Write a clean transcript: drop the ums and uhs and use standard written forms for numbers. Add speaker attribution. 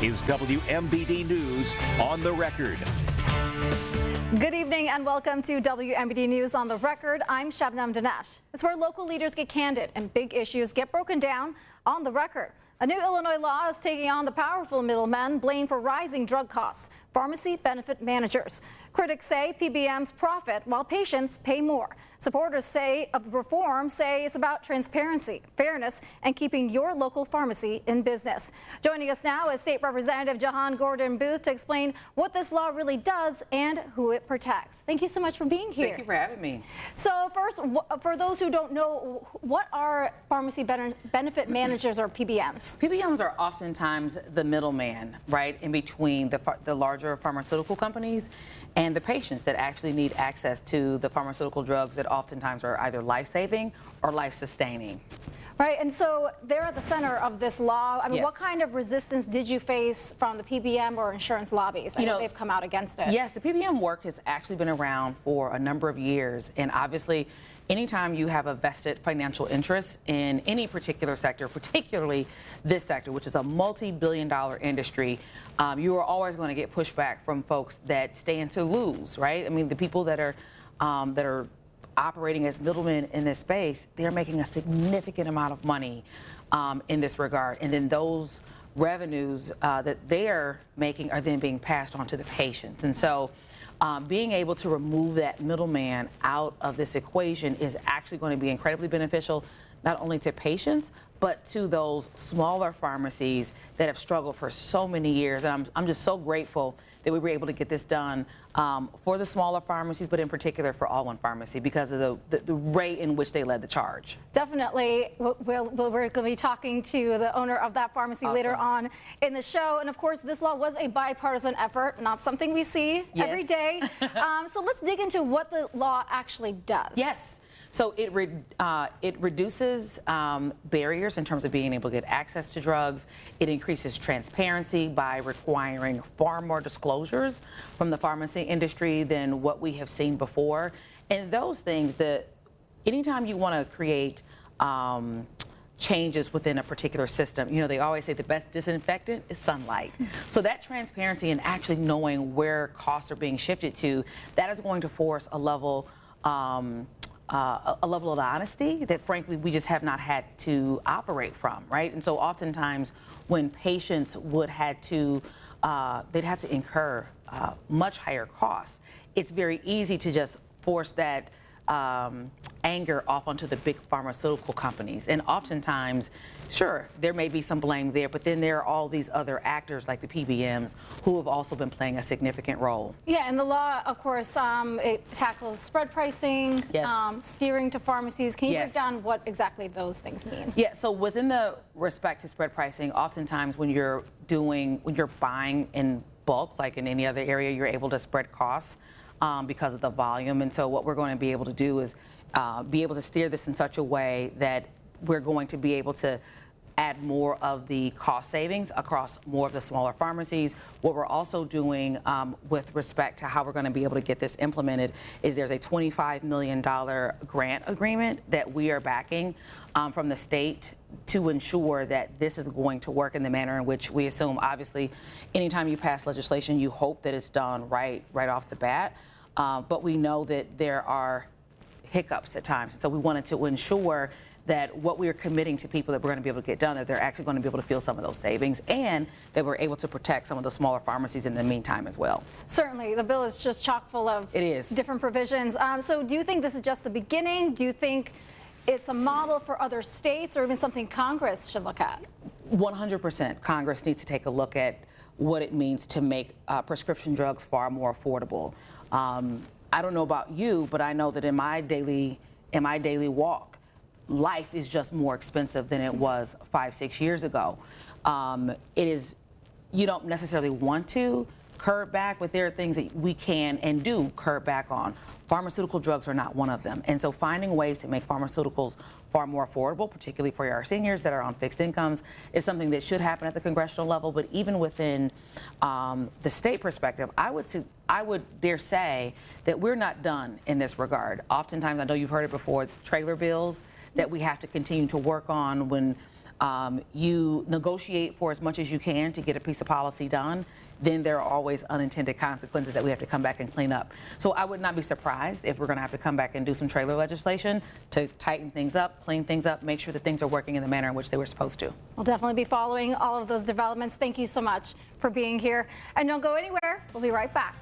Speaker 1: is WMBD News on the Record.
Speaker 2: Good evening and welcome to WMBD News on the Record. I'm Shabnam Dinesh. It's where local leaders get candid and big issues get broken down on the record. A new Illinois law is taking on the powerful middlemen blamed for rising drug costs, pharmacy benefit managers. Critics say PBMs profit while patients pay more. Supporters of the reform say it's about transparency, fairness, and keeping your local pharmacy in business. Joining us now is State Representative Jehan to explain what this law really does and who it protects. Thank you so much for being here.
Speaker 3: Thank you for having me.
Speaker 2: So first, for those who don't know, what are pharmacy benefit managers or PBMs?
Speaker 3: PBMs are oftentimes the middleman, right, in between the larger pharmaceutical companies and the patients that actually need access to the pharmaceutical drugs that oftentimes are either life-saving or life-sustaining.
Speaker 2: Right, and so they're at the center of this law. I mean,
Speaker 3: Yes.
Speaker 2: What kind of resistance did you face from the PBM or insurance lobbies? I know they've come out against it.
Speaker 3: Yes, the PBM work has actually been around for a number of years, and obviously, anytime you have a vested financial interest in any particular sector, particularly this sector, which is a multi-billion-dollar industry, you are always going to get pushback from folks that stand to lose, right? I mean, the people that are operating as middlemen in this space, they're making a significant amount of money in this regard, and then those revenues that they're making are then being passed on to the patients, and so. Being able to remove that middleman out of this equation is actually going to be incredibly beneficial, not only to patients, but to those smaller pharmacies that have struggled for so many years. And I'm just so grateful that we were able to get this done for the smaller pharmacies, but in particular for All One Pharmacy because of the rate in which they led the charge.
Speaker 2: Definitely. We're going to be talking to the owner of that pharmacy later on in the show. And of course, this law was a bipartisan effort, not something we see every day. So let's dig into what the law actually does.
Speaker 3: Yes. So it reduces barriers in terms of being able to get access to drugs. It increases transparency by requiring far more disclosures from the pharmacy industry than what we have seen before. And those things that anytime you want to create changes within a particular system, you know, they always say the best disinfectant is sunlight. So that transparency and actually knowing where costs are being shifted to, that is going to force a level of honesty that, frankly, we just have not had to operate from, right? And so oftentimes when patients would they'd have to incur much higher costs, it's very easy to just force that anger off onto the big pharmaceutical companies. And oftentimes, sure, there may be some blame there, but then there are all these other actors like the PBMs who have also been playing a significant role.
Speaker 2: Yeah, and the law, of course, it tackles spread pricing, steering to pharmacies. Can you break down what exactly those things mean? Yeah,
Speaker 3: so within the respect to spread pricing, oftentimes when you're buying in bulk, like in any other area, you're able to spread costs because of the volume. And so what we're going to be able to do is be able to steer this in such a way that we're going to be able to add more of the cost savings across more of the smaller pharmacies. What we're also doing with respect to how we're going to be able to get this implemented is there's a $25 million grant agreement that we are backing from the state to ensure that this is going to work in the manner in which we assume. Obviously, anytime you pass legislation, you hope that it's done right off the bat. But we know that there are hiccups at times. So we wanted to ensure that what we are committing to people that we're going to be able to get done, that they're actually going to be able to feel some of those savings and that we're able to protect some of the smaller pharmacies in the meantime as well.
Speaker 2: Certainly. The bill is just chock full of different provisions. So do you think this is just the beginning? Do you think it's a model for other states or even something Congress should look at?
Speaker 3: 100%. Congress needs to take a look at what it means to make prescription drugs far more affordable. I don't know about you, but I know that in my daily walk, life is just more expensive than it was 5-6 years ago. You don't necessarily want to curb back, but there are things that we can and do curb back on. Pharmaceutical drugs are not one of them. And so finding ways to make pharmaceuticals far more affordable, particularly for our seniors that are on fixed incomes, is something that should happen at the congressional level. But even within the state perspective, I would dare say that we're not done in this regard. Oftentimes, I know you've heard it before, trailer bills that we have to continue to work on when you negotiate for as much as you can to get a piece of policy done, then there are always unintended consequences that we have to come back and clean up. So I would not be surprised if we're going to have to come back and do some trailer legislation to tighten things up, clean things up, make sure that things are working in the manner in which they were supposed to.
Speaker 2: We'll definitely be following all of those developments. Thank you so much for being here. And don't go anywhere. We'll be right back.